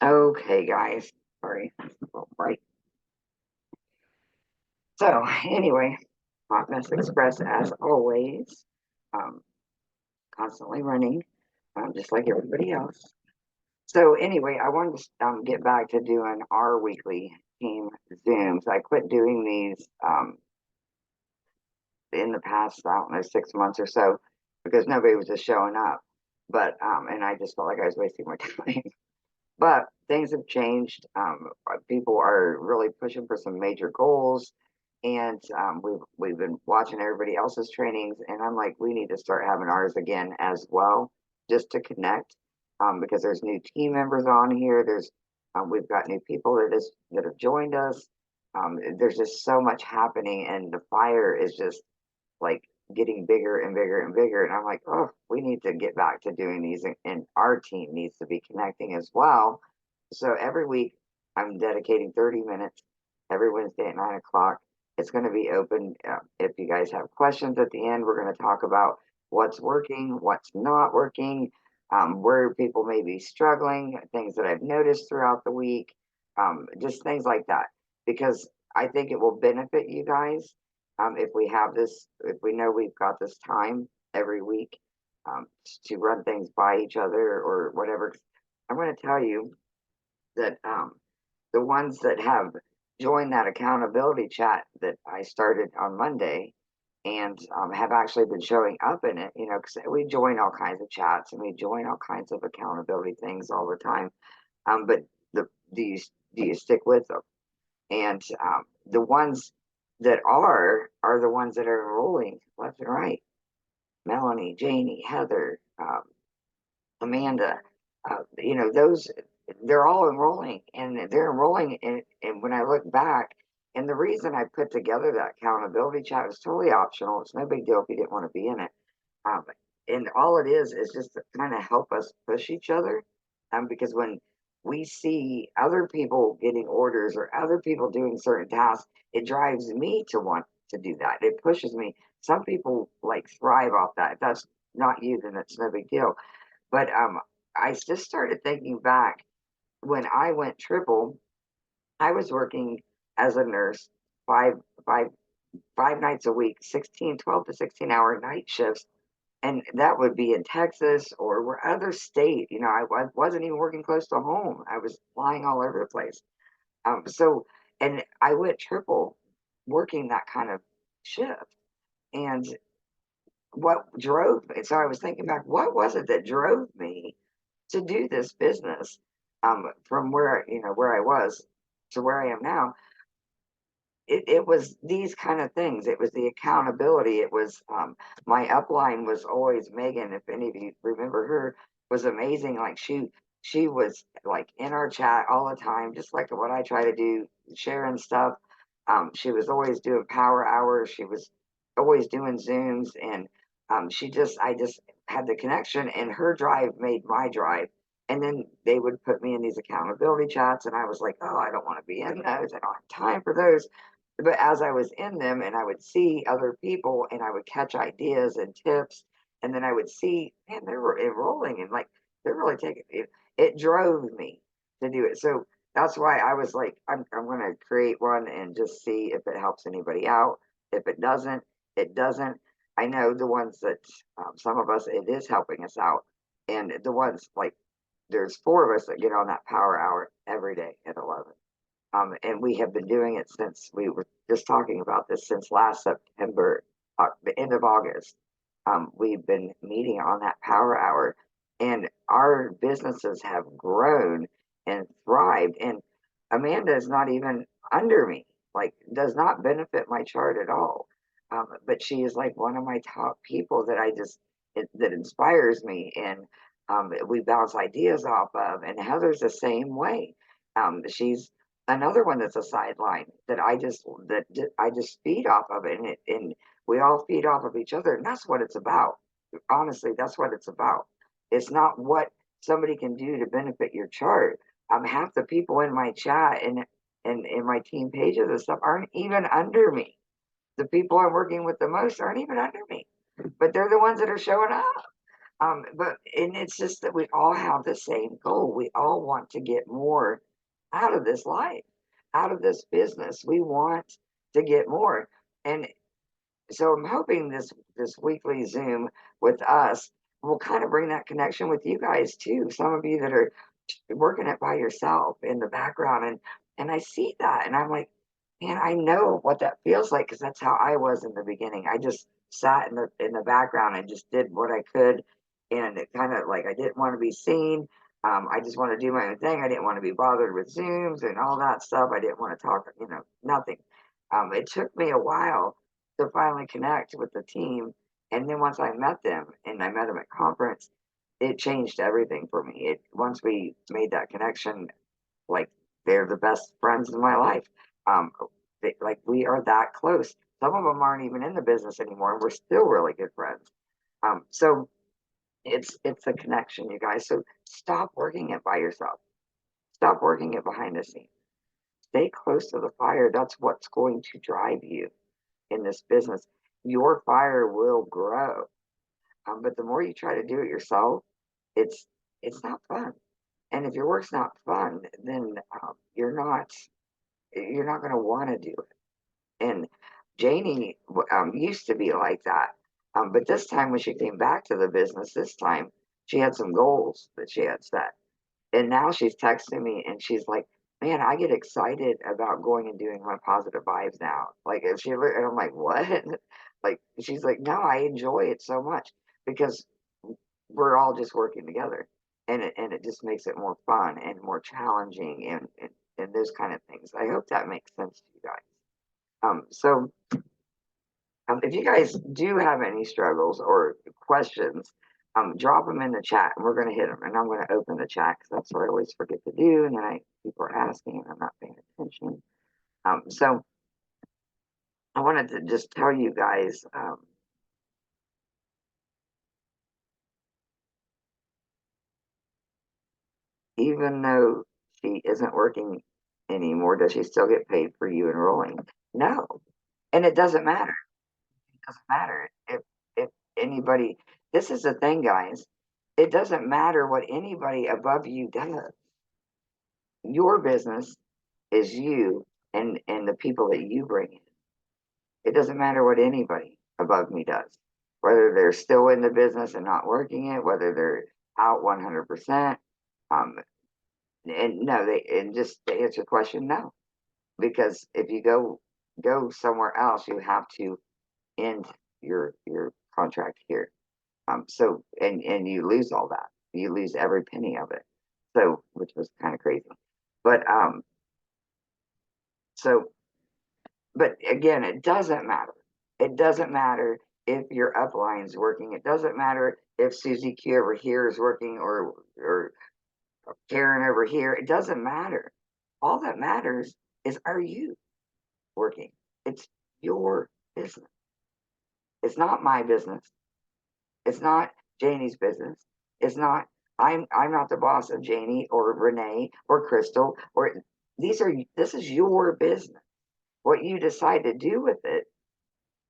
Okay, guys. Sorry. Right. So, anyway, Hot Mess Express, as always, um, constantly running, just like everybody else. So, anyway, I wanted to get back to doing our weekly team Zooms. I quit doing these in the past, I don't know, 6 months or so because nobody was just showing up. But, and I just felt like I was wasting my time. But things have changed. People are really pushing for some major goals, and we've been watching everybody else's trainings, and I'm like, we need to start having ours again as well, just to connect. Because there's new team members on here. We've got new people that have joined us. There's just so much happening, and the fire is just like getting bigger and bigger and bigger. And I'm like, oh, we need to get back to doing these, and our team needs to be connecting as well. So every week, I'm dedicating 30 minutes every Wednesday at 9 o'clock. It's going to be open. If you guys have questions at the end, we're going to talk about what's working, what's not working, where people may be struggling, things that I've noticed throughout the week, just things like that. Because I think it will benefit you guys if we have this, if we know we've got this time every week to run things by each other or whatever. I'm going to tell you that the ones that have joined that accountability chat that I started on Monday and have actually been showing up in it, because we join all kinds of chats and we join all kinds of accountability things all the time. But the do you stick with them? And the ones that are the ones that are enrolling left and right. Melanie, Janie, Heather, Amanda, those they're all enrolling, and they're enrolling. And when I look back, and the reason I put together that accountability chat was totally optional. It's no big deal if you didn't want to be in it. Um, and all it is just to kind of help us push each other. Because when we see other people getting orders or other people doing certain tasks, it drives me to want to do that. It pushes me. Some people like thrive off that. If that's not you, then it's no big deal. But I just started thinking back when I went triple. I was working as a nurse five five 5 nights a week, 16, 12 to 16-hour night shifts, and that would be in Texas or where other state. I wasn't even working close to home. I was flying all over the place. So, and I went triple working that kind of shift. And what drove me? So I was thinking back, what was it that drove me to do this business from where I was to where I am now? It was these kind of things. It was the accountability. It was my upline was always Megan. If any of you remember her, was amazing. Like she was like in our chat all the time, just like what I try to do, sharing stuff. She was always doing power hours. She was always doing Zooms, and I just had the connection, and her drive made my drive. And then they would put me in these accountability chats, and I was like, oh, I don't want to be in those. I don't have time for those. But as I was in them and I would see other people and I would catch ideas and tips, and then I would see, man, they were enrolling and like they're really taking it. It drove me to do it. So that's why I was like, I'm going to create one and just see if it helps anybody out. If it doesn't, it doesn't. I know the ones that some of us, it is helping us out. And the ones like there's four of us that get on that power hour every day at 11. And we have been doing it since we were just talking about this since last September, the end of August. We've been meeting on that power hour, and our businesses have grown and thrived. And Amanda is not even under me, like, does not benefit my chart at all. But she is like one of my top people that that inspires me, and we bounce ideas off of. And Heather's the same way. She's another one that's a sideline that I just feed off of it, and we all feed off of each other, and that's what it's about. Honestly, that's what it's about. It's not what somebody can do to benefit your chart. Half the people in my chat and in my team pages and stuff aren't even under me. The people I'm working with the most aren't even under me, but they're the ones that are showing up. And it's just that we all have the same goal. We all want to get more out of this life, out of this business. We want to get more. And so I'm hoping this weekly Zoom with us will kind of bring that connection with you guys too. Some of you that are working it by yourself in the background, and I see that, and I'm like, man, I know what that feels like because that's how I was in the beginning. I just sat in the background and just did what I could, and it kind of like I didn't want to be seen. I just want to do my own thing. I didn't want to be bothered with Zooms and all that stuff. I didn't want to talk, nothing. It took me a while to finally connect with the team. And then once I met them and I met them at conference, it changed everything for me. It once we made that connection, like they're the best friends in my life. Um, like we are that close. Some of them aren't even in the business anymore, and we're still really good friends. So it's a connection, you guys. So stop working it by yourself. Stop working it behind the scenes. Stay close to the fire. That's what's going to drive you in this business. Your fire will grow. But the more you try to do it yourself, it's it's not fun. And if your work's not fun, then you're not going to want to do it. And Janie used to be like that. But this time when she came back to the business, this time she had some goals that she had set. And now she's texting me and she's like, man, I get excited about going and doing my positive vibes now. Like, and I'm like, what? Like, she's like, no, I enjoy it so much because we're all just working together, and it just makes it more fun and more challenging and those kind of things. I hope that makes sense to you guys. If you guys do have any struggles or questions, drop them in the chat and we're going to hit them. And I'm going to open the chat because that's what I always forget to do. And then people are asking and I'm not paying attention. So I wanted to just tell you guys, even though she isn't working anymore, does she still get paid for you enrolling? No. And it doesn't matter. It doesn't matter if anybody, this is the thing, guys. It doesn't matter what anybody above you does. Your business is you and the people that you bring in. It doesn't matter what anybody above me does, whether they're still in the business and not working it, whether they're out 100%. Um, and no, and just to answer your question, no, because if you go somewhere else, you have to end your contract here. So and you lose all that. You lose every penny of it. So which was kind of crazy. But so but again, it doesn't matter. It doesn't matter if your upline's working. It doesn't matter if Susie Q over here is working or Karen over here. It doesn't matter. All that matters is, are you working? It's your business. It's not my business. It's not Janie's business. It's not I'm not the boss of Janie or Renee or Crystal or this is your business. What you decide to do with it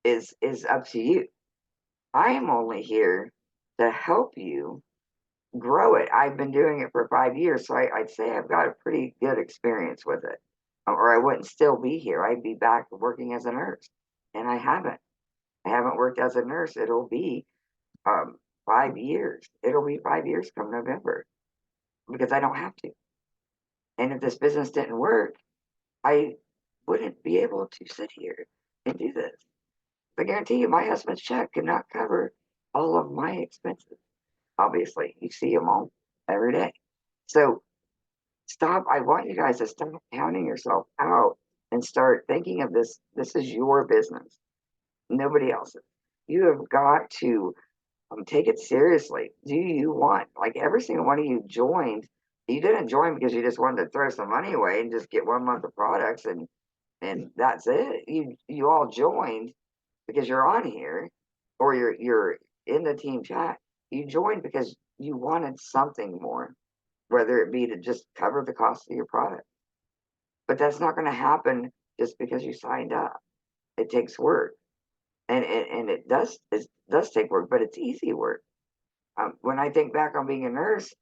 is up to you. I am only here to help you grow it. I've been doing it for 5 years, so I'd say I've got a pretty good experience with it. Or I wouldn't still be here. I'd be back working as a nurse, and I haven't. I haven't worked as a nurse. It'll be 5 years. It'll be 5 years come November because I don't have to. And if this business didn't work, I wouldn't be able to sit here and do this. I guarantee you, my husband's check could not cover all of my expenses. Obviously, you see them all every day. So stop. I want you guys to stop counting yourself out and start thinking of this. This is your business, nobody else's. You have got to take it seriously. Do you want, like every single one of you joined, you didn't join because you just wanted to throw some money away and just get 1 month of products and that's it. You all joined because you're on here or you're in the team chat. You joined because you wanted something more, whether it be to just cover the cost of your product. But that's not going to happen just because you signed up. It takes work. And it does take work, but it's easy work. When I think back on being a nurse,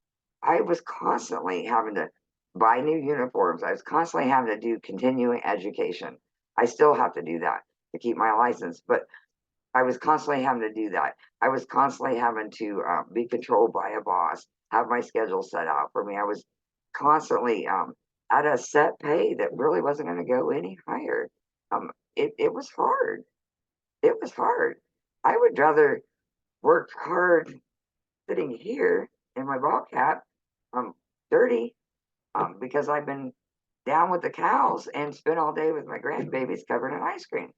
I was constantly having to buy new uniforms. I was constantly having to do continuing education. I still have to do that to keep my license, but I was constantly having to do that. I was constantly having to be controlled by a boss, have my schedule set out for me. I was constantly at a set pay that really wasn't going to go any higher. It was hard. It was hard. I would rather work hard sitting here in my ball cap, I'm dirty, because I've been down with the cows and spent all day with my grandbabies covered in ice cream.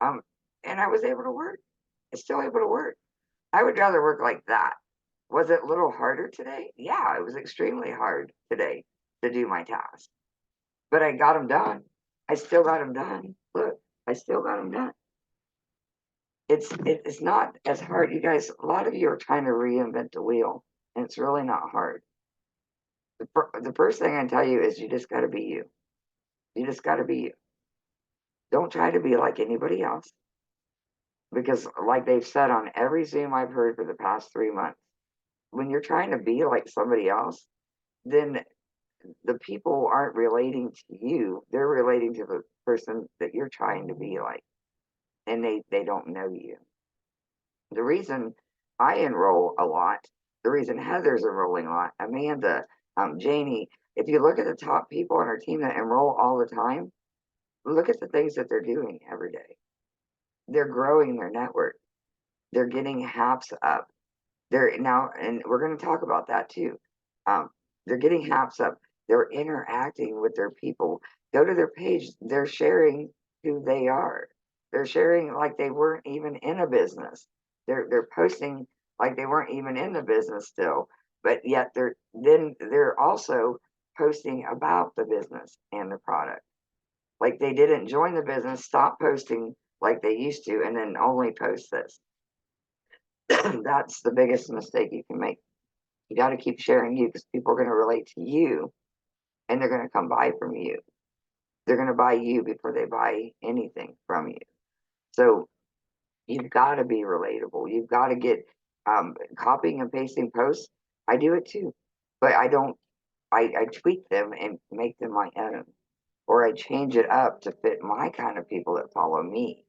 Um, and I was able to work. I'm still able to work. I would rather work like that. Was it a little harder today? Yeah, it was extremely hard today to do my tasks, but I got them done. I still got them done. Look, I still got them done. It's not as hard. You guys, a lot of you are trying to reinvent the wheel, and it's really not hard. The first thing I tell you is you just got to be you. You just got to be you. Don't try to be like anybody else because, like they've said on every Zoom I've heard for the past 3 months, when you're trying to be like somebody else, then the people aren't relating to you. They're relating to the person that you're trying to be like, and they don't know you. The reason I enroll a lot, the reason Heather's enrolling a lot, Amanda, Janie, if you look at the top people on our team that enroll all the time, look at the things that they're doing every day. They're growing their network. They're getting HAPs up. They're now, and we're going to talk about that too. Um, they're getting HAPs up. They're interacting with their people. Go to their page. They're sharing who they are. They're sharing like they weren't even in a business. They're posting like they weren't even in the business still, but yet they're also posting about the business and the product. Like they didn't join the business, stop posting like they used to, and then only post this. That's the biggest mistake you can make. You got to keep sharing you because people are going to relate to you and they're going to come buy from you. They're going to buy you before they buy anything from you. So you've got to be relatable. You've got to get copying and pasting posts. I do it too, but I don't. I tweak them and make them my own, or I change it up to fit my kind of people that follow me.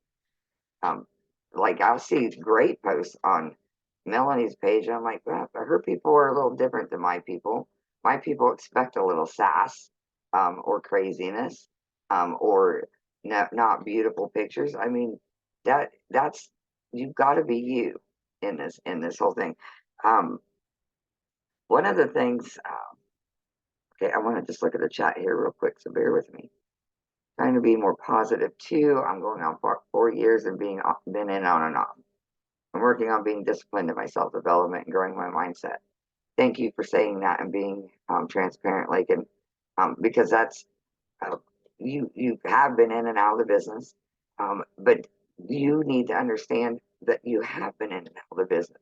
Um, like I'll see great posts on Melanie's page, and I'm like, well, her people are a little different than my people. My people expect a little sass, or craziness, or not beautiful pictures. I mean, that's you've got to be you in this whole thing. Um, one of the things, okay, I want to just look at the chat here real quick, so bear with me. Trying to be more positive too. I'm going on for 4 years and been in on and off. I'm working on being disciplined in my self development and growing my mindset. Thank you for saying that and being transparent, like, and because that's uh, you have been in and out of the business, but you need to understand that you have been in and out of the business.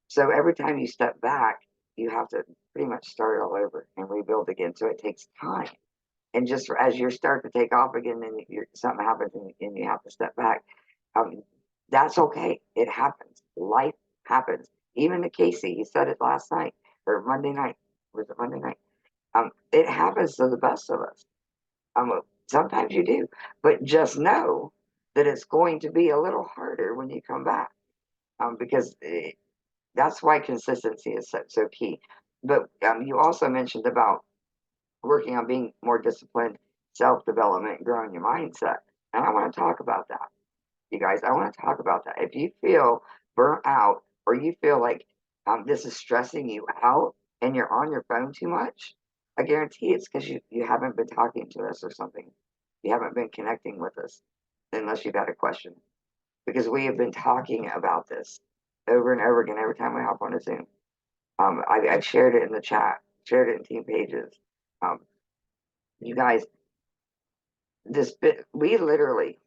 So every time you step back, you have to pretty much start all over and rebuild again. So it takes time. And just as you start to take off again, and something happens and you have to step back, um, that's okay. It happens. Life happens. Even to Casey, he said it last night or Monday night. Was it Monday night? It happens to the best of us. Sometimes you do, but just know that it's going to be a little harder when you come back, because that's why consistency is so key. But you also mentioned about working on being more disciplined, self development, growing your mindset. And I want to talk about that, you guys. I want to talk about that. If you feel burnt out or you feel like this is stressing you out and you're on your phone too much, I guarantee it's because you haven't been talking to us or something. You haven't been connecting with us unless you got a question. Because we have been talking about this over and over again every time we hop on a Zoom. I've shared it in the chat, shared it in team pages. Um, you guys, we literally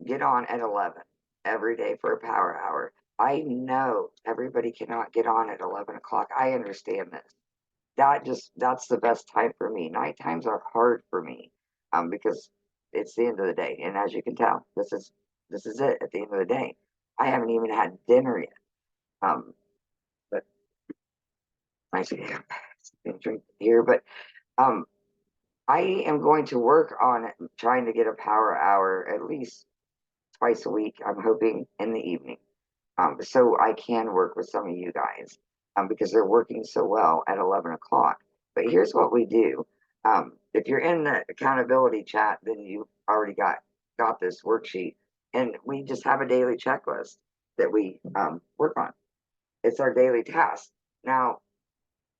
get on at 11 every day for a power hour. I know everybody cannot get on at 11 o'clock. I understand this. That's the best time for me. Night times are hard for me, because it's the end of the day. And as you can tell, this is it at the end of the day. I haven't even had dinner yet. Um, but I said, yeah, drink here, but um, I am going to work on trying to get a power hour at least twice a week. I'm hoping in the evening, so I can work with some of you guys, because they're working so well at 11 o'clock. But here's what we do. If you're in the accountability chat, then you already got this worksheet, and we just have a daily checklist that we work on. It's our daily task. Now,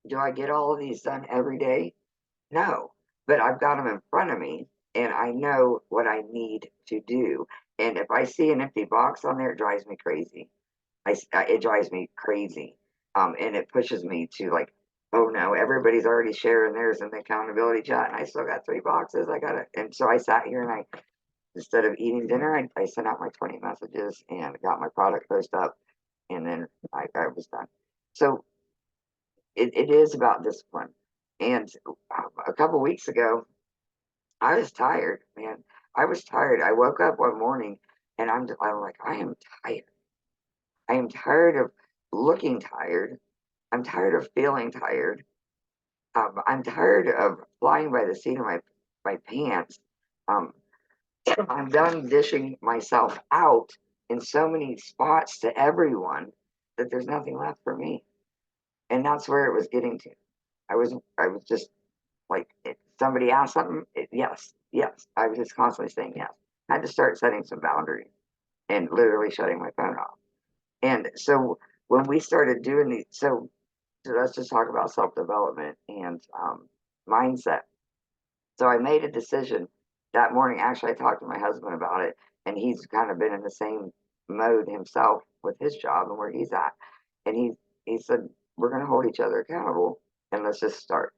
do I get all of these done every day? No, but I've got them in front of me and I know what I need to do. And if I see an empty box on there, it drives me crazy. It drives me crazy. And it pushes me to like, oh no, everybody's already sharing theirs in the accountability chat, and I still got 3 boxes. I got it. And so I sat here and instead of eating dinner, I sent out my 20 messages and got my product post up, and then I was done. So it is about discipline. And a couple weeks ago, I was tired, man. I was tired. I woke up one morning and I'm like, I am tired. I am tired of looking tired. I'm tired of feeling tired. I'm tired of flying by the seat of my pants. Um, I'm done dishing myself out in so many spots to everyone that there's nothing left for me. And that's where it was getting to. I was just like, if somebody asked something, yes, yes. I was just constantly saying yes. I had to start setting some boundaries and literally shutting my phone off. And so when we started doing these, so let's just talk about self development and mindset. So I made a decision that morning. Actually, I talked to my husband about it, and he's kind of been in the same mode himself with his job and where he's at. And he said, we're going to hold each other accountable and let's just start.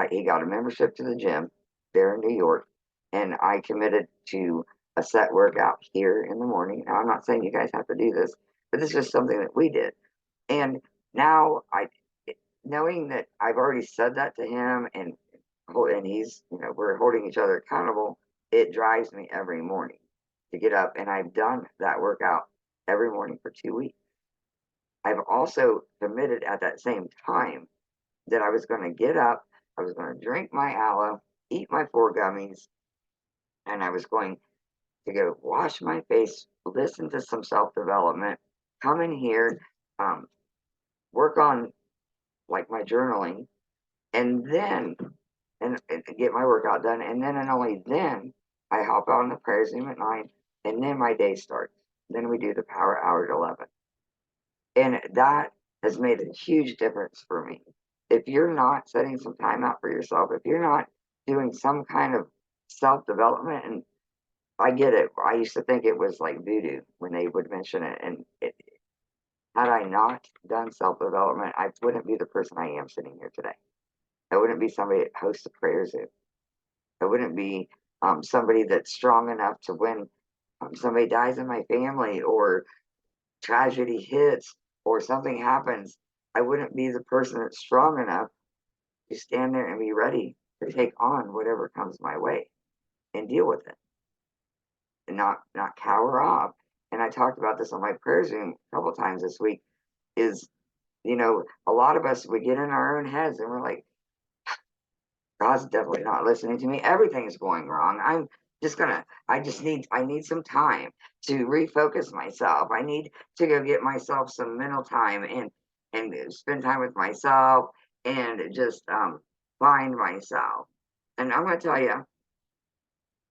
He got a membership to the gym there in New York, and I committed to a set workout here in the morning. Now, I'm not saying you guys have to do this, but this is just something that we did. And now knowing that I've already said that to him, and he's, we're holding each other accountable, it drives me every morning to get up, and I've done that workout every morning for 2 weeks. I've also committed at that same time that I was going to get up, I was going to drink my aloe, eat my 4 gummies, and I was going to go wash my face, listen to some self development, come in here, um, work on like my journaling, and then and get my workout done, and then and only then I hop out on the prayer Zoom at 9, and then my day starts. Then we do the power hour at 11, and that has made a huge difference for me. If you're not setting some time out for yourself, if you're not doing some kind of self development, and I get it, I used to think it was like voodoo when they would mention it, and had I not done self development, I wouldn't be the person I am sitting here today. I wouldn't be somebody that hosts a prayer Zoom. I wouldn't be somebody that's strong enough to when somebody dies in my family or tragedy hits or something happens. I wouldn't be the person that's strong enough to stand there and be ready to take on whatever comes my way and deal with it and not cower off. And I talked about this on my prayer Zoom a couple times this week. Is a lot of us, we get in our own heads and we're like, God's definitely not listening to me. Everything's going wrong. I need some time to refocus myself. I need to go get myself some mental time and spend time with myself and just find myself. And I'm going to tell you,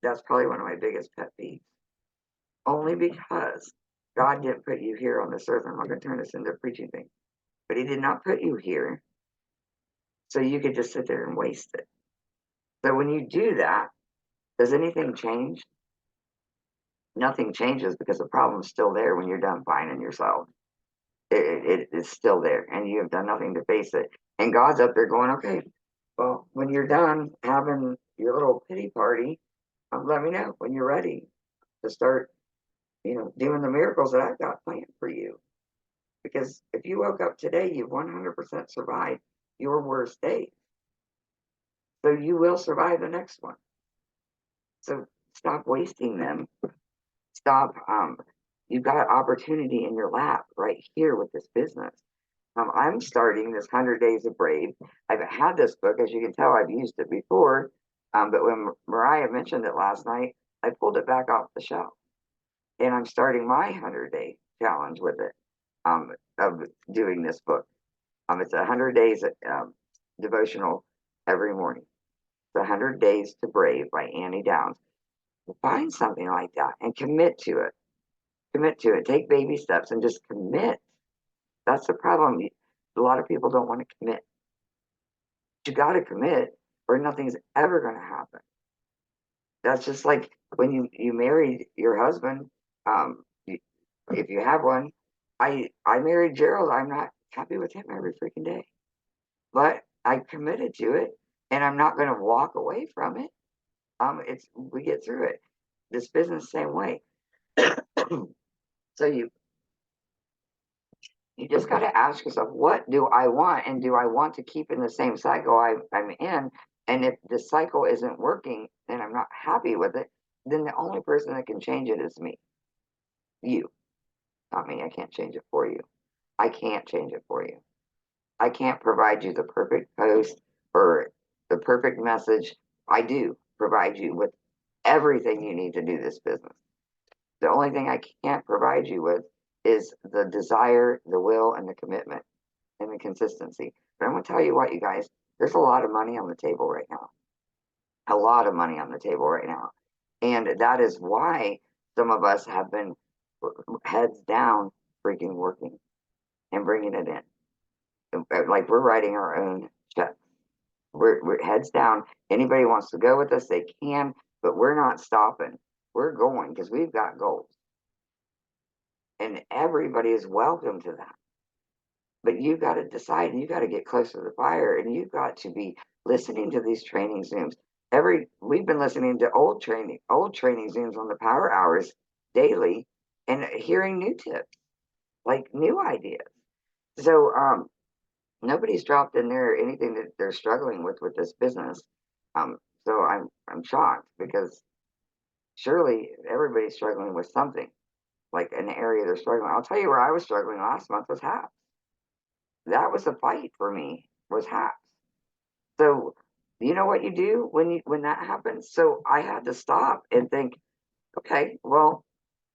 that's probably one of my biggest pet peeves. Only because God didn't put you here on this earth. I'm not going to turn this into a preaching thing, but He did not put you here so you could just sit there and waste it. So when you do that, does anything change? Nothing changes because the problem's still there when you're done finding yourself. It is still there and you have done nothing to face it. And God's up there going, okay, well, when you're done having your little pity party, let me know when you're ready to start, doing the miracles that I've got planned for you. Because if you woke up today, you've 100% survived your worst days. So you will survive the next one. So stop wasting them. Stop. You've got opportunity in your lap right here with this business. I'm starting this 100 Days of Brave. I've had this book, as you can tell, I've used it before. But when Mariah mentioned it last night, I pulled it back off the shelf, and I'm starting my 100-day challenge with it, of doing this book. It's 100 days devotional every morning. It's 100 Days to Brave by Annie Downs. Find something like that and commit to it. Commit to it. Take baby steps and just commit. That's the problem. A lot of people don't want to commit. You got to commit, or nothing's ever going to happen. That's just like when you married your husband. If you have one, I married Gerald. I'm not happy with him every freaking day, but I committed to it, and I'm not going to walk away from it. It's we get through it. This business, same way. So you just got to ask yourself, what do I want? And do I want to keep in the same cycle I'm in? And if the cycle isn't working and I'm not happy with it, then the only person that can change it is me. You, not me. I can't change it for you. I can't change it for you. I can't provide you the perfect post or the perfect message. I do provide you with everything you need to do this business. The only thing I can't provide you with is the desire, the will, and the commitment and the consistency. But I'm going to tell you what, you guys, there's a lot of money on the table right now. A lot of money on the table right now. And that is why some of us have been heads down freaking working and bringing it in. Like we're writing our own checks. We're heads down. Anybody wants to go with us, they can, but we're not stopping. We're going because we've got goals. And everybody is welcome to that. But you've got to decide, and you've got to get close to the fire, and you've got to be listening to these training Zooms. We've been listening to old training Zooms on the Power Hours daily and hearing new tips, like new ideas. So nobody's dropped in there anything that they're struggling with this business. So I'm shocked because surely everybody's struggling with something, like an area they're struggling. I'll tell you where I was struggling last month was HAPS. That was a fight for me, was HAPS. So you know what you do when that happens? So I had to stop and think, okay, well,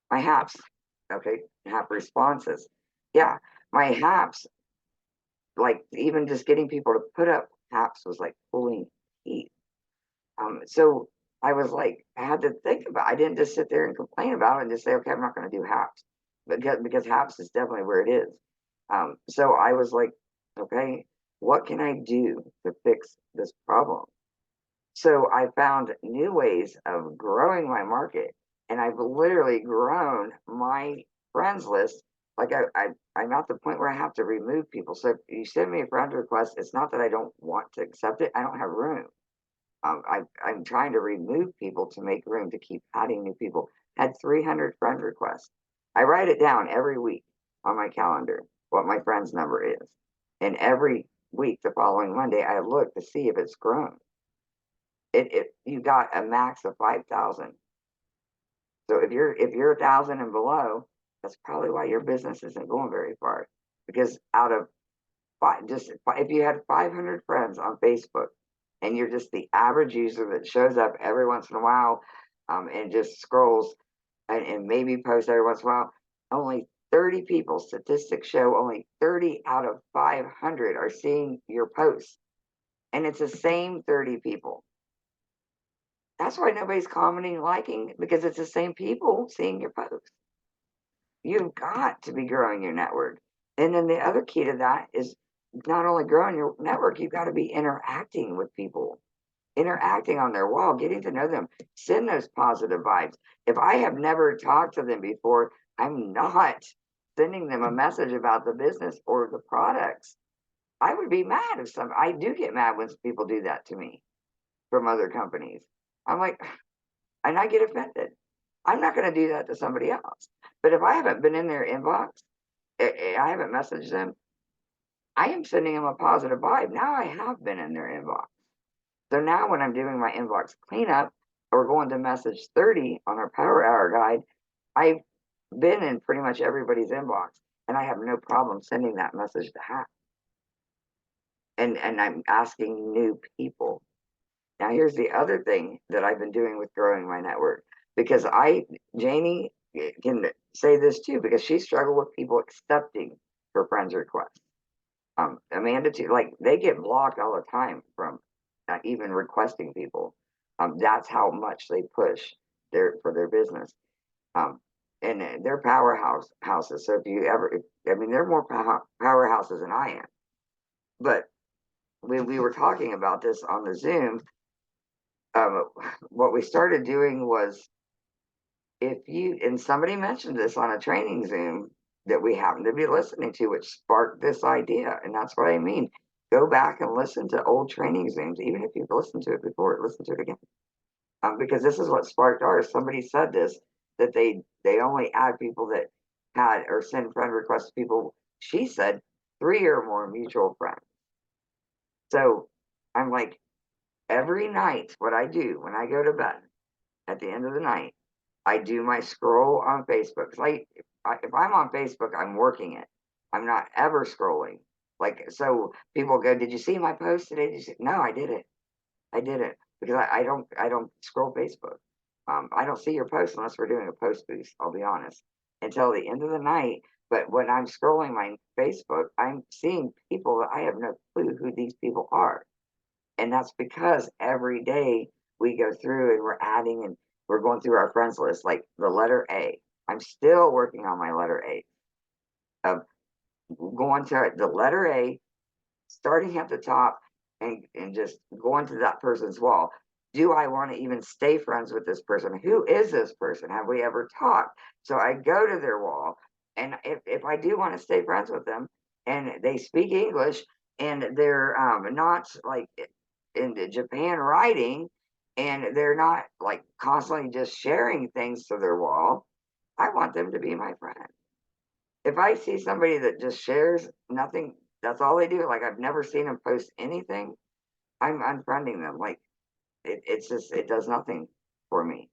my HAPS, okay, HAP responses. Yeah, my HAPS, like even just getting people to put up HAPS was like pulling teeth. So I was like, I had to think about it. I didn't just sit there and complain about it and just say, okay, I'm not going to do HAPS because HAPS is definitely where it is. So I was like, okay, what can I do to fix this problem? So I found new ways of growing my market, and I've literally grown my friends list. Like I'm at the point where I have to remove people. So if you send me a friend request, it's not that I don't want to accept it. I don't have room. I'm trying to remove people to make room to keep adding new people. Had 300 friend requests. I write it down every week on my calendar, what my friend's number is. And every week, the following Monday, I look to see if it's grown. You got a max of 5,000. So if you're 1,000 and below, that's probably why your business isn't going very far. Because out of if you had 500 friends on Facebook, and you're just the average user that shows up every once in a while, and just scrolls and maybe posts every once in a while, only 30 people, statistics show only 30 out of 500 are seeing your posts. And it's the same 30 people. That's why nobody's commenting, liking, because it's the same people seeing your posts. You've got to be growing your network. And then the other key to that is not only growing your network, you've got to be interacting with people, interacting on their wall, getting to know them, send those positive vibes. If I have never talked to them before, I'm not sending them a message about the business or the products. I would be mad if I do get mad when people do that to me from other companies. I'm like, and I get offended. I'm not going to do that to somebody else. But if I haven't been in their inbox, I haven't messaged them, I am sending them a positive vibe. Now I have been in their inbox. So now when I'm doing my inbox cleanup or going to message 30 on our Power Hour guide, I've been in pretty much everybody's inbox. and I have no problem sending that message to Hat. And I'm asking new people. Now, here's the other thing that I've been doing with growing my network, because Janie can say this too, because she struggled with people accepting her friends' requests. Amanda too, like they get blocked all the time from not even requesting people. That's how much they push for their business. Um, and they're houses. So if you ever, I mean, they're more powerhouses than I am. But when we were talking about this on the Zoom, what we started doing was, and somebody mentioned this on a training Zoom that we happened to be listening to, which sparked this idea. And that's what I mean. Go back and listen to old training Zooms, even if you've listened to it before, listen to it again. Because this is what sparked ours. Somebody said this, that they only add people that had or send friend requests to people, she said 3 or more mutual friends. So I'm like, every night, what I do when I go to bed at the end of the night, I do my scroll on Facebook. Like if I'm on Facebook, I'm working it. I'm not ever scrolling. Like, so people go, "Did you see my post today?" Did you see? No, I did it. I did it because I don't scroll Facebook. I don't see your post unless we're doing a post boost. I'll be honest, until the end of the night. But when I'm scrolling my Facebook, I'm seeing people that I have no clue who these people are, and that's because every day we go through and we're adding and we're going through our friends list, like the letter A. I'm still working on my letter A. Of going to the letter A, starting at the top, and just going to that person's wall. Do I want to even stay friends with this person? Who is this person? Have we ever talked? So I go to their wall, and if I do want to stay friends with them, and they speak English, and they're not like in Japan writing, and they're not like constantly just sharing things to their wall, I want them to be my friend. If I see somebody that just shares nothing, that's all they do. Like I've never seen them post anything, I'm unfriending them. Like it's just it does nothing for me.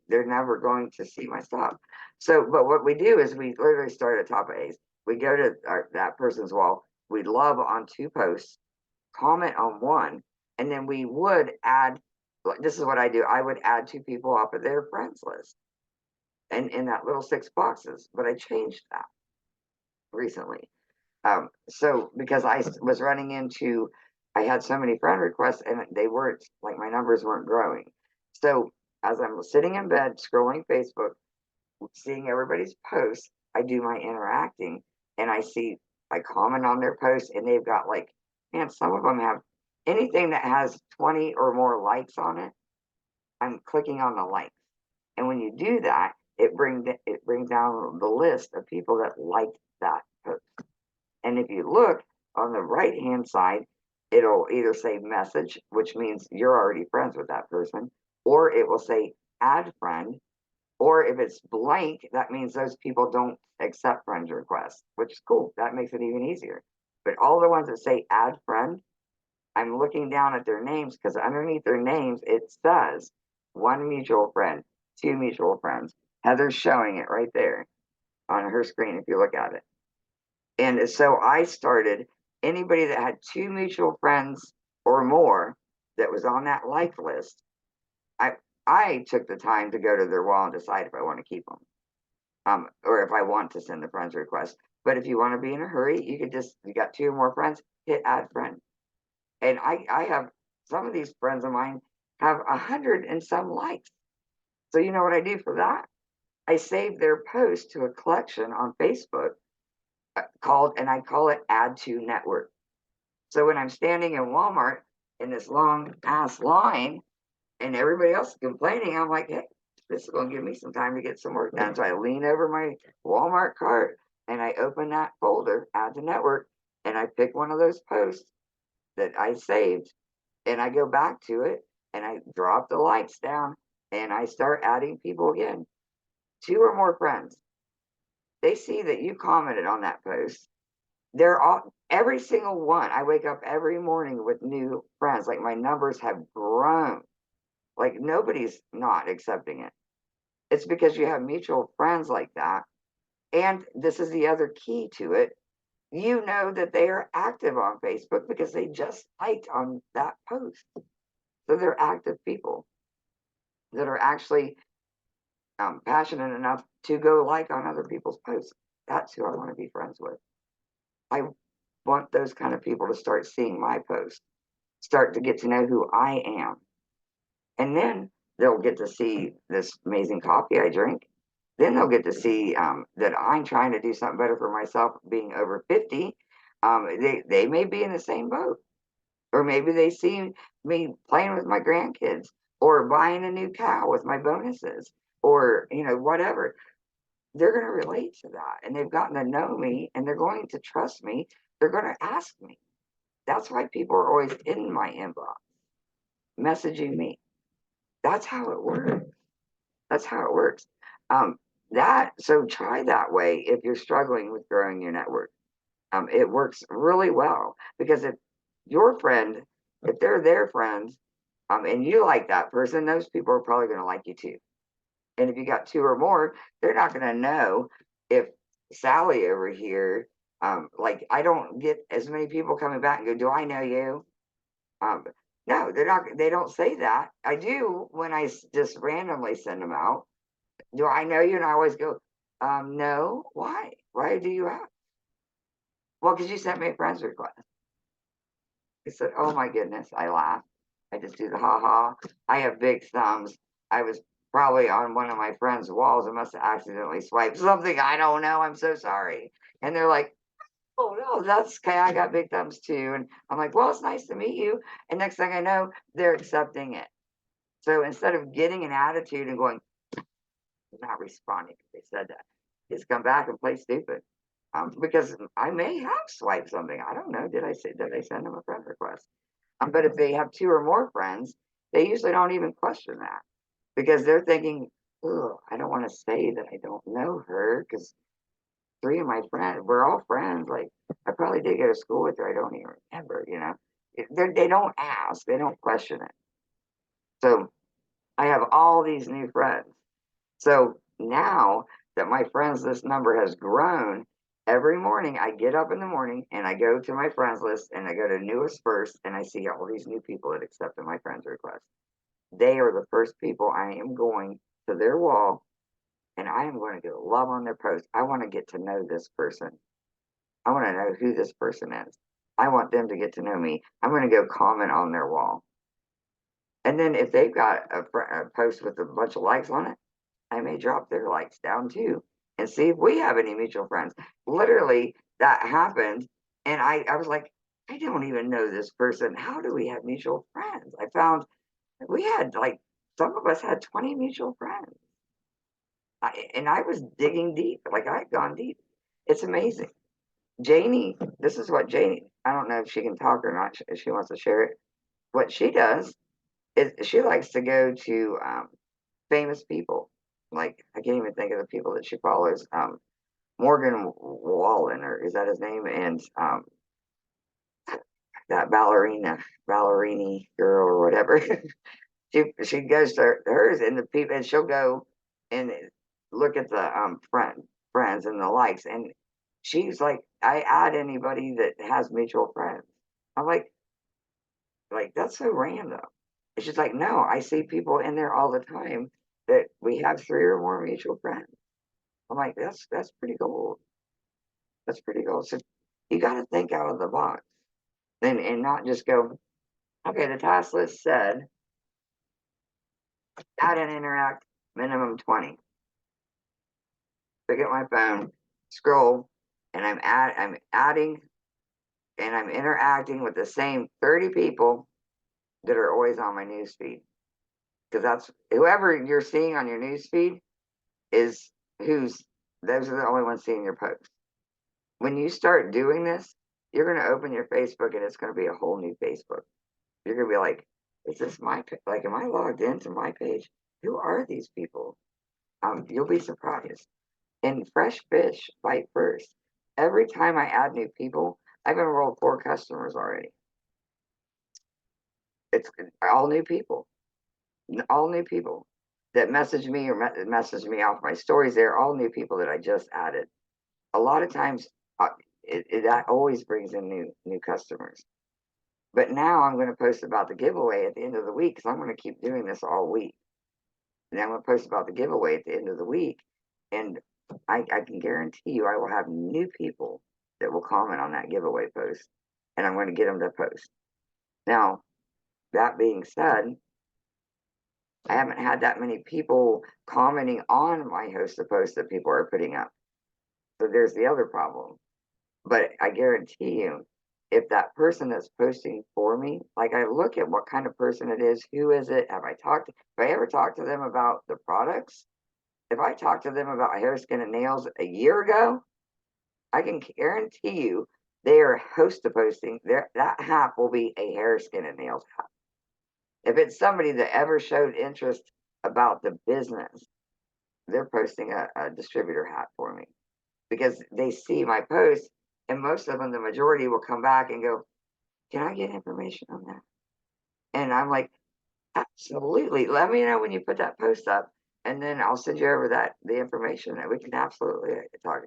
They're never going to see my stuff. So, but what we do is we literally start at top of A's. We go to that person's wall. We love on 2 posts, comment on 1, and then we would add. This is what I do. I would add 2 people off of their friends list, and in that little 6 boxes. But I changed that recently. So because I was running into, I had so many friend requests and they weren't like my numbers weren't growing. So as I'm sitting in bed scrolling Facebook, seeing everybody's posts, I do my interacting and I comment on their posts and they've got like, man, some of them have anything that has 20 or more likes on it. I'm clicking on the likes. And when you do that, it brings down the list of people that liked that post. And if you look on the right-hand side, it'll either say message, which means you're already friends with that person, or it will say add friend, or if it's blank, that means those people don't accept friend requests, which is cool. That makes it even easier. But all the ones that say add friend, I'm looking down at their names because underneath their names, it says 1 mutual friend, 2 mutual friends. Heather's showing it right there on her screen if you look at it. And so I started anybody that had 2 mutual friends or more that was on that like list. I took the time to go to their wall and decide if I want to keep them, or if I want to send a friends request. But if you want to be in a hurry, you got 2 or more friends, hit add friend. And I have some of these friends of mine have 100 and some likes. So you know what I do for that? I save their post to a collection on Facebook and I call it add to network. So when I'm standing in Walmart in this long ass line and everybody else is complaining, I'm like, hey, this is going to give me some time to get some work done. So I lean over my Walmart cart and I open that folder, add to network, and I pick one of those posts that I saved and I go back to it and I drop the likes down and I start adding people again. 2 or more friends. They see that you commented on that post. They're all every single one. I wake up every morning with new friends. Like my numbers have grown. Like nobody's not accepting it. It's because you have mutual friends like that And this is the other key to it. You know that they are active on Facebook because they just liked on that post. So they're active people that are actually passionate enough to go like on other people's posts. That's who I want to be friends with. I want those kind of people to start seeing my posts, start to get to know who I am. And then they'll get to see this amazing coffee I drink. Then they'll get to see that I'm trying to do something better for myself being over 50. They may be in the same boat. Or maybe they see me playing with my grandkids or buying a new cow with my bonuses or, whatever. They're going to relate to that. And they've gotten to know me and they're going to trust me. They're going to ask me. That's why people are always in my inbox messaging me. That's how it works. That's how it works. So try that way if you're struggling with growing your network. It works really well because your friend, if they're their friends, and you like that person, those people are probably going to like you too. And if you got two or more, they're not going to know if Sally over here, like I don't get as many people coming back and go, "Do I know you?" Um, no, they're not. They don't say that. I do when I just randomly send them out. Do I know you? And I always go, no. Why? Why do you ask? Well, because you sent me a friend's request. I said, oh my goodness. I laugh. I just do the ha ha. I have big thumbs. I was probably on one of my friend's walls. I must have accidentally swiped something. I don't know. I'm so sorry. And they're like, oh no, that's okay. I got big thumbs too. And I'm like, well, it's nice to meet you. And next thing I know, they're accepting it. So instead of getting an attitude and going, not responding because they said that, just come back and play stupid. Because I may have swiped something. I don't know. Did I send them a friend request? But if they have two or more friends, they usually don't even question that because they're thinking, oh, I don't want to say that I don't know her because three of my friends, we're all friends. Like I probably did go to school with her. I don't even remember. They don't ask, they don't question it. So I have all these new friends. So now that my friends list number has grown, every morning I get up in the morning and I go to my friends list and I go to newest first and I see all these new people that accepted my friends request. They are the first people I am going to their wall and I am going to go love on their post. I want to get to know this person. I want to know who this person is. I want them to get to know me. I'm going to go comment on their wall. And then if they've got a post with a bunch of likes on it, I may drop their likes down too and see if we have any mutual friends. Literally, that happened. And I was like, I don't even know this person. How do we have mutual friends? I found we had like, some of us had 20 mutual friends. And I was digging deep, like I had gone deep. It's amazing. Janie, this is what Janie, I don't know if she can talk or not, if she wants to share it. What she does is she likes to go to famous people. Like I can't even think of the people that she follows. Morgan Wallen, or is that his name? And that ballerini girl or whatever. she goes to hers and the people, and she'll go and look at the friends and the likes, and she's like, I add anybody that has mutual friends. I'm like that's so random. And she's like, no, I see people in there all the time that we have three or more mutual friends. I'm like, that's pretty cool. That's pretty cool. So you got to think out of the box, and not just go, okay, the task list said add and interact minimum 20. Pick up my phone, scroll, and I'm adding and I'm interacting with the same 30 people that are always on my news feed. Because that's whoever you're seeing on your news feed is those are the only ones seeing your post. When you start doing this, you're going to open your Facebook and it's going to be a whole new Facebook. You're going to be like, is this my, like, am I logged into my page? Who are these people? You'll be surprised. And fresh fish bite first. Every time I add new people, I've enrolled 4 customers already. It's all new people, all new people. that message me or message me off my stories, they're all new people that I just added. A lot of times, that always brings in new customers. But now I'm going to post about the giveaway at the end of the week because I'm going to keep doing this all week. And I'm going to post about the giveaway at the end of the week, and I can guarantee you I will have new people that will comment on that giveaway post, and I'm going to get them to post. Now, that being said, I haven't had that many people commenting on my host the post that people are putting up. So there's the other problem. But I guarantee you, if that person that's posting for me, like I look at what kind of person it is, who is it, have I ever talked to them about the products? If I talked to them about hair, skin, and nails a year ago, I can guarantee you they are host to posting. That hat will be a hair, skin, and nails hat. If it's somebody that ever showed interest about the business, they're posting a distributor hat for me because they see my post, and most of them, the majority, will come back and go, "Can I get information on that?" And I'm like, "Absolutely. Let me know when you put that post up, and then I'll send you over the information that we can absolutely talk."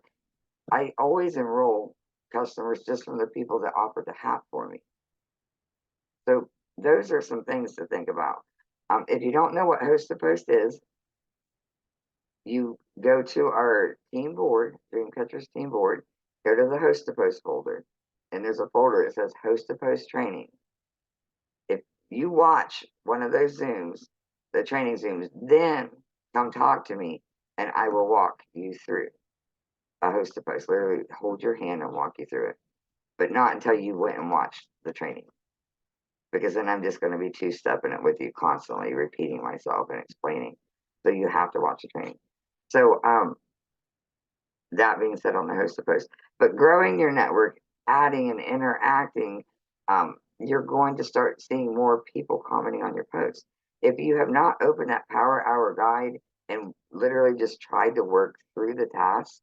I always enroll customers just from the people that offer the hat for me. So those are some things to think about. If you don't know what host to post is, you go to our team board, Dreamcatchers team board, go to the host to post folder, and there's a folder that says host to post training. If you watch one of those Zooms, the training Zooms, then come talk to me and I will walk you through a host to post, literally hold your hand and walk you through it, but not until you went and watched the training. Because then I'm just going to be two-stepping it with you, constantly repeating myself and explaining. So you have to watch the training. So that being said, on the host to post, but growing your network, adding and interacting, you're going to start seeing more people commenting on your posts. If you have not opened that Power Hour guide and literally just tried to work through the tasks,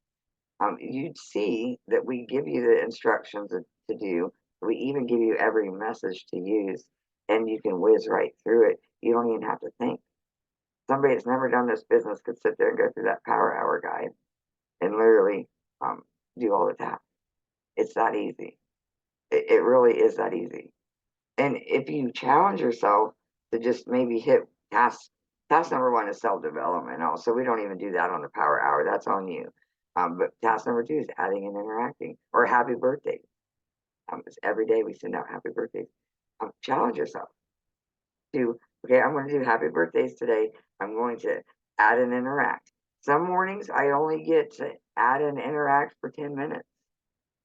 you'd see that we give you the instructions to do. We even give you every message to use, and you can whiz right through it. You don't even have to think. Somebody that's never done this business could sit there and go through that Power Hour guide and literally do all the tasks. It's that easy. It really is that easy. And if you challenge yourself to just maybe hit task number one is self-development. Also, we don't even do that on the Power Hour. That's on you. But task number two is adding and interacting, or happy birthday. Every day we send out happy birthdays. Challenge yourself to, okay, I'm going to do happy birthdays today. I'm going to add and interact. Some mornings I only get to add and interact for 10 minutes.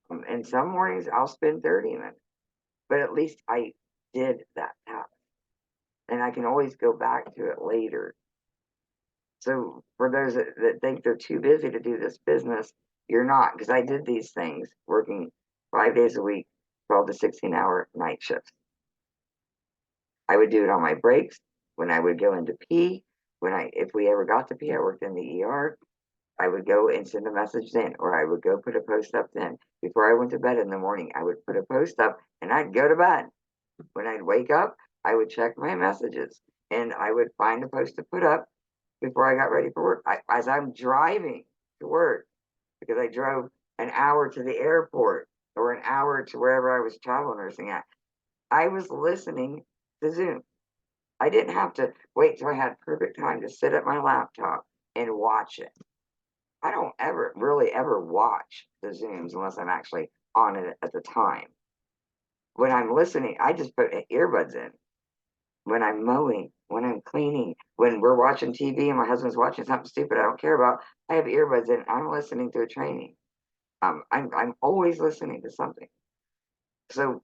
And some mornings I'll spend 30 minutes. But at least I did that task. And I can always go back to it later. So for those that think they're too busy to do this business, you're not, because I did these things working 5 days a week, 12 to 16-hour night shifts. I would do it on my breaks, when I would go into pee, if we ever got to pee, I worked in the ER. I would go and send a message then, or I would go put a post up then. Before I went to bed in the morning, I would put a post up and I'd go to bed. When I'd wake up, I would check my messages and I would find a post to put up before I got ready for work. As I'm driving to work, because I drove an hour to the airport or an hour to wherever I was travel nursing at, I was listening to Zoom. I didn't have to wait till I had perfect time to sit at my laptop and watch it. I don't really ever watch the Zooms unless I'm actually on it at the time. When I'm listening, I just put earbuds in. When I'm mowing, when I'm cleaning, when we're watching TV and my husband's watching something stupid I don't care about, I have earbuds in. I'm listening to a training. I'm always listening to something. So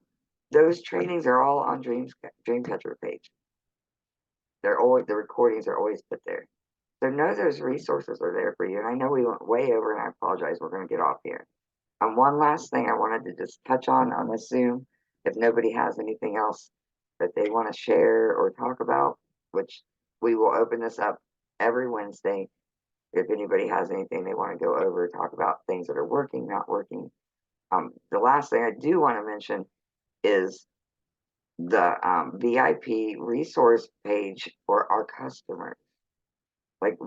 those trainings are all on Dreamcatcher page. They're always, the recordings are always put there. So know those resources are there for you. And I know we went way over, and I apologize. We're going to get off here. One last thing I wanted to just touch on this Zoom, if nobody has anything else that they want to share or talk about, which we will open this up every Wednesday. If anybody has anything they want to go over, talk about things that are working, not working. The last thing I do want to mention is the VIP resource page for our customers. Like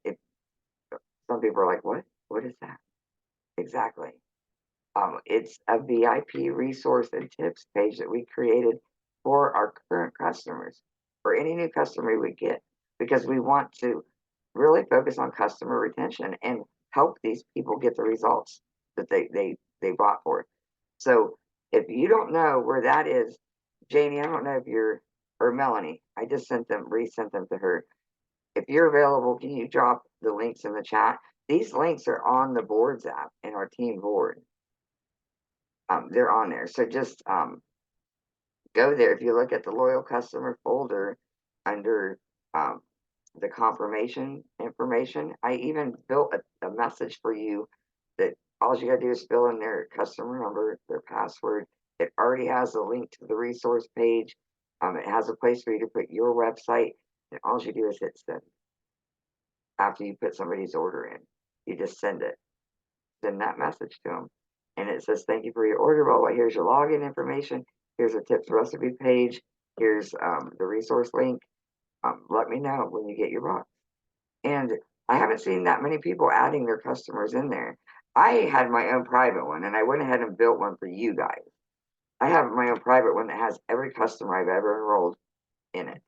if some people are like, what is that? Exactly. It's a VIP resource and tips page that we created for our current customers, for any new customer we get, because we want to really focus on customer retention and help these people get the results that they bought for. So if you don't know where that is, Janie, I don't know if you're, or Melanie, I just resent them to her. If you're available, can you drop the links in the chat? These links are on the boards app in our team board. They're on there. So just go there. If you look at the loyal customer folder under the confirmation information, I even built a message for you that all you gotta do is fill in their customer number, their password. It already has a link to the resource page. It has a place for you to put your website, and all you do is hit send. After you put somebody's order in, you just send that message to them. And it says, thank you for your order. Well, here's your login information. Here's a tips recipe page. Here's the resource link. Let me know when you get your box. And I haven't seen that many people adding their customers in there. I had my own private one, and I went ahead and built one for you guys. I have my own private one that has every customer I've ever enrolled in it.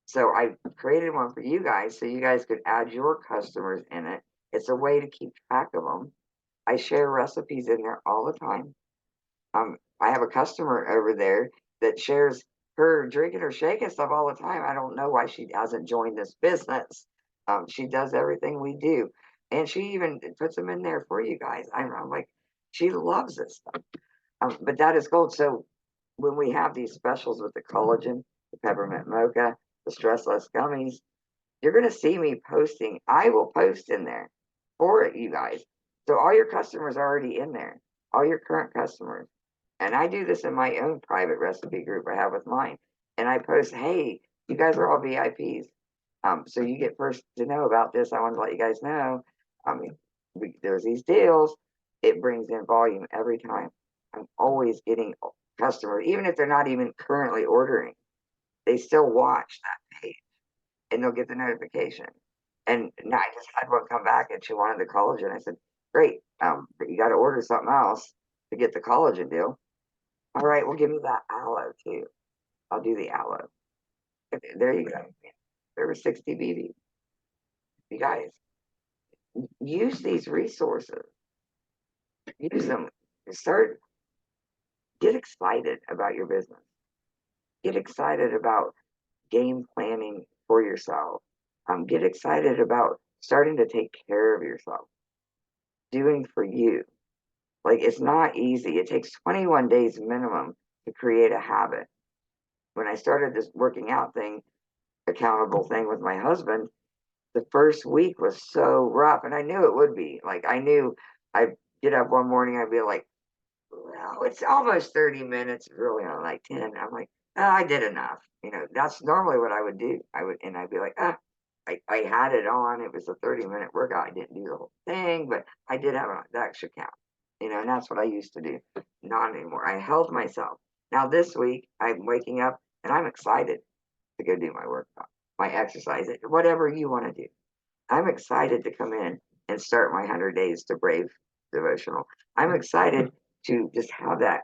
So I created one for you guys so you guys could add your customers in it. It's a way to keep track of them. I share recipes in there all the time. I have a customer over there that shares her drinking her shake and stuff all the time. I don't know why she hasn't joined this business. She does everything we do, and she even puts them in there for you guys. I'm like, she loves this stuff. But that is gold. So when we have these specials with the collagen, the peppermint mocha, the stressless gummies, you're going to see me posting. I will post in there for you guys. So all your customers are already in there, all your current customers. And I do this in my own private recipe group I have with mine. And I post, hey, you guys are all VIPs. So you get first to know about this. I want to let you guys know. I mean, there's these deals. It brings in volume every time. I'm always getting customers, even if they're not even currently ordering, they still watch that page and they'll get the notification. And now I just had one come back and she wanted the collagen. I said, great, but you got to order something else to get the collagen deal. All right, well, give me that aloe too. I'll do the aloe. There you go. There were 60 BB. You guys, use these resources. Use them. Get excited about your business. Get excited about game planning for yourself. Get excited about starting to take care of yourself, doing for you. Like, it's not easy. It takes 21 days minimum to create a habit. When I started this working out thing, accountable thing with my husband, the first week was so rough, and I knew it would be. Like, I knew I'd get up one morning, I'd be like, well, it's almost 30 minutes, really on like 10. I'm like, oh, I did enough. That's normally what I would do. I'd be like, I had it on. It was a 30-minute workout. I didn't do the whole thing, but I did have the extra count, and that's what I used to do. Not anymore. I held myself. Now this week, I'm waking up and I'm excited to go do my workout, my exercise, whatever you want to do. I'm excited to come in and start my 100 Days to Brave devotional. I'm excited to just have that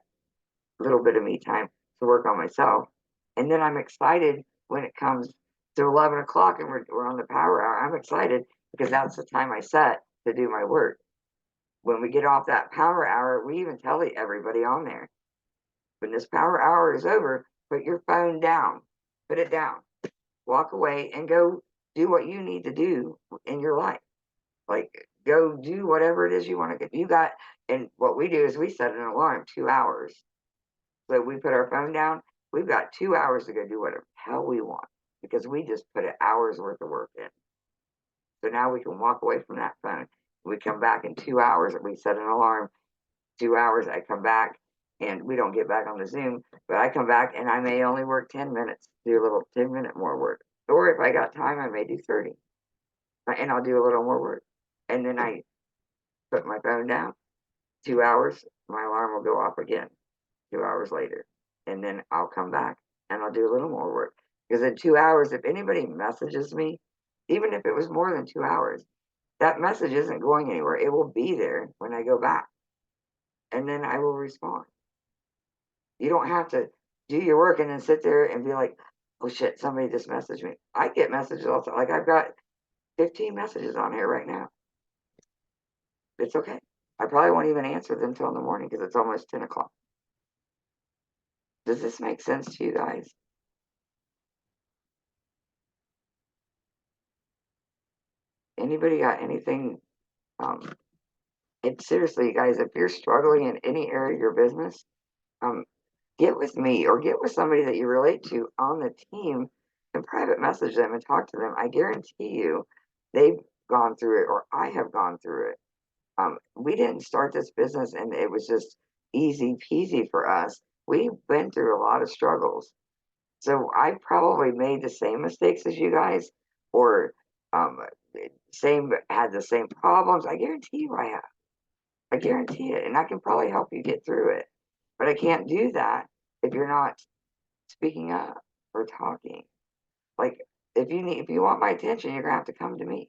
little bit of me time to work on myself. And then I'm excited when it comes to 11 o'clock and we're on the power hour. I'm excited because that's the time I set to do my work. When we get off that power hour, we even tell everybody on there, when this power hour is over, put your phone down, put it down, walk away and go do what you need to do in your life. Like, go do whatever it is you want to get. And what we do is we set an alarm 2 hours. So we put our phone down. We've got 2 hours to go do whatever the hell we want because we just put an hour's worth of work in. So now we can walk away from that phone. We come back in 2 hours. We set an alarm. 2 hours. I come back and we don't get back on the Zoom, but I come back and I may only work 10 minutes, do a little 10-minute more work. Or if I got time, I may do 30. And I'll do a little more work. And then I put my phone down. 2 hours, my alarm will go off again 2 hours later. And then I'll come back and I'll do a little more work. Because in 2 hours, if anybody messages me, even if it was more than 2 hours, that message isn't going anywhere. It will be there when I go back, and then I will respond. You don't have to do your work and then sit there and be like, oh shit, somebody just messaged me. I get messages also. Like I've got 15 messages on here right now. It's okay. I probably won't even answer them till in the morning because it's almost 10 o'clock. Does this make sense to you guys? Anybody got anything? Um, and seriously, guys, if you're struggling in any area of your business, um, get with me or get with somebody that you relate to on the team and private message them and talk to them. I guarantee you they've gone through it or I have gone through it. We didn't start this business and it was just easy peasy for us. We've been through a lot of struggles. So I probably made the same mistakes as you guys or um, had the same problems. I guarantee you I have. I guarantee it. And I can probably help you get through it. But I can't do that if you're not speaking up or talking. Like if you want my attention, you're gonna have to come to me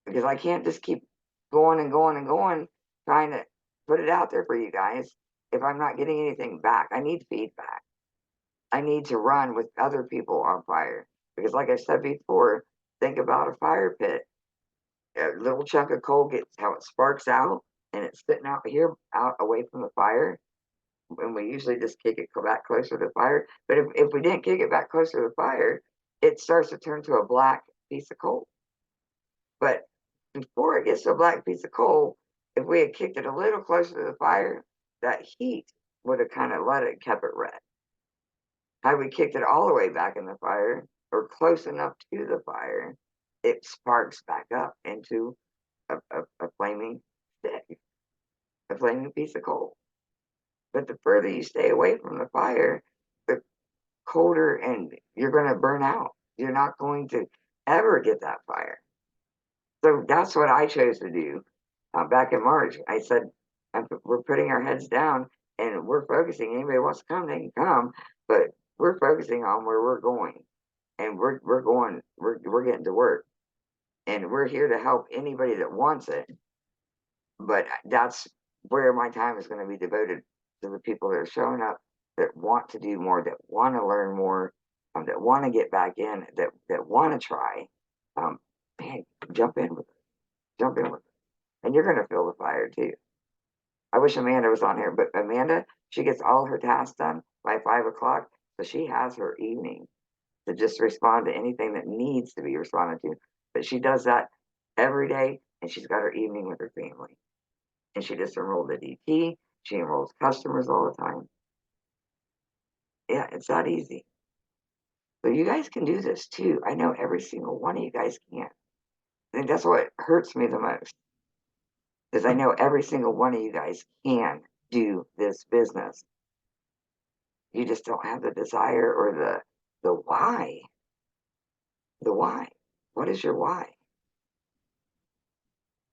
because I can't just keep going and going and going trying to put it out there for you guys if I'm not getting anything back. I need feedback. I need to run with other people on fire because like I said before, think about a fire pit. A little chunk of coal gets how it sparks out and it's sitting out here out away from the fire and we usually just kick it back closer to the fire. But if we didn't kick it back closer to the fire, it starts to turn to a black piece of coal. But before it gets to a black piece of coal, if we had kicked it a little closer to the fire, that heat would have kind of let it kept it red. Had we kicked it all the way back in the fire or close enough to the fire, it sparks back up into a flaming stick, a flaming piece of coal. But the further you stay away from the fire, the colder and you're going to burn out. You're not going to ever get that fire. So that's what I chose to do back in March. I said, we're putting our heads down and we're focusing. Anybody wants to come, they can come, but we're focusing on where we're going. And we're getting to work. And we're here to help anybody that wants it. But that's where my time is going to be devoted to the people that are showing up, that want to do more, that want to learn more, that want to get back in, that want to try. Man, jump in with it. Jump in with it. And you're going to feel the fire too. I wish Amanda was on here, but Amanda, she gets all her tasks done by 5 o'clock. So she has her evening to just respond to anything that needs to be responded to. But she does that every day and she's got her evening with her family. And she just enrolled at DT. She enrolls customers all the time. Yeah, it's that easy. So you guys can do this too. I know every single one of you guys can. I think that's what hurts me the most. Because I know every single one of you guys can do this business. You just don't have the desire or the why. The why. What is your why?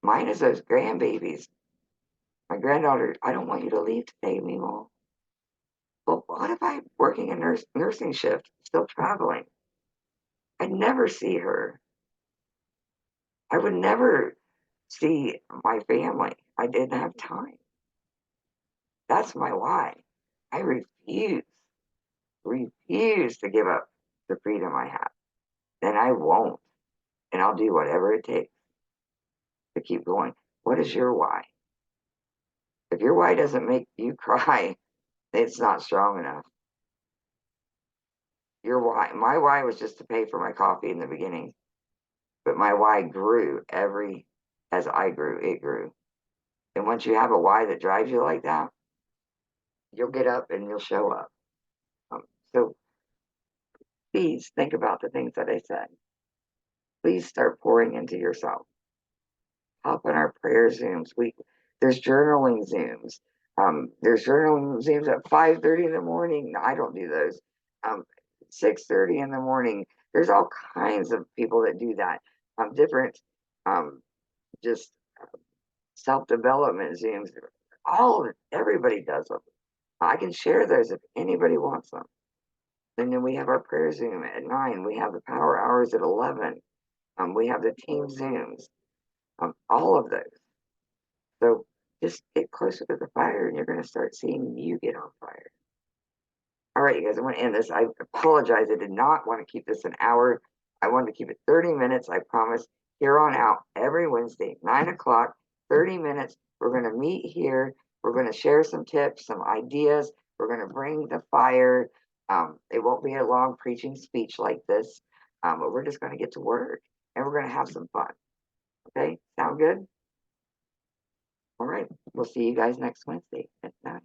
Mine is those grandbabies. My granddaughter, I don't want you to leave today, Mimo. Well, what if I'm working a nursing shift, still traveling? I'd never see her. I would never see my family. I didn't have time. That's my why. I refuse to give up the freedom I have. Then I won't. And I'll do whatever it takes to keep going. What is your why? If your why doesn't make you cry, it's not strong enough. Your why, my why was just to pay for my coffee in the beginning, but my why grew as I grew, it grew. And once you have a why that drives you like that, you'll get up and you'll show up. So please think about the things that I said. Please start pouring into yourself. Hop in our prayer Zooms. There's journaling Zooms. There's journaling Zooms at 5:30 in the morning. No, I don't do those. 6:30 in the morning. There's all kinds of people that do that. Different, just self-development Zooms. Everybody does them. I can share those if anybody wants them. And then we have our prayer Zoom at 9. We have the power hours at 11. We have the team Zooms, all of those. So just get closer to the fire and you're going to start seeing you get on fire. All right, you guys, I want to end this. I apologize. I did not want to keep this an hour. I wanted to keep it 30 minutes. I promise here on out every Wednesday, 9 o'clock, 30 minutes. We're going to meet here. We're going to share some tips, some ideas. We're going to bring the fire. It won't be a long preaching speech like this, but we're just going to get to work and we're going to have some fun. Okay, sound good? All right, we'll see you guys next Wednesday at 9.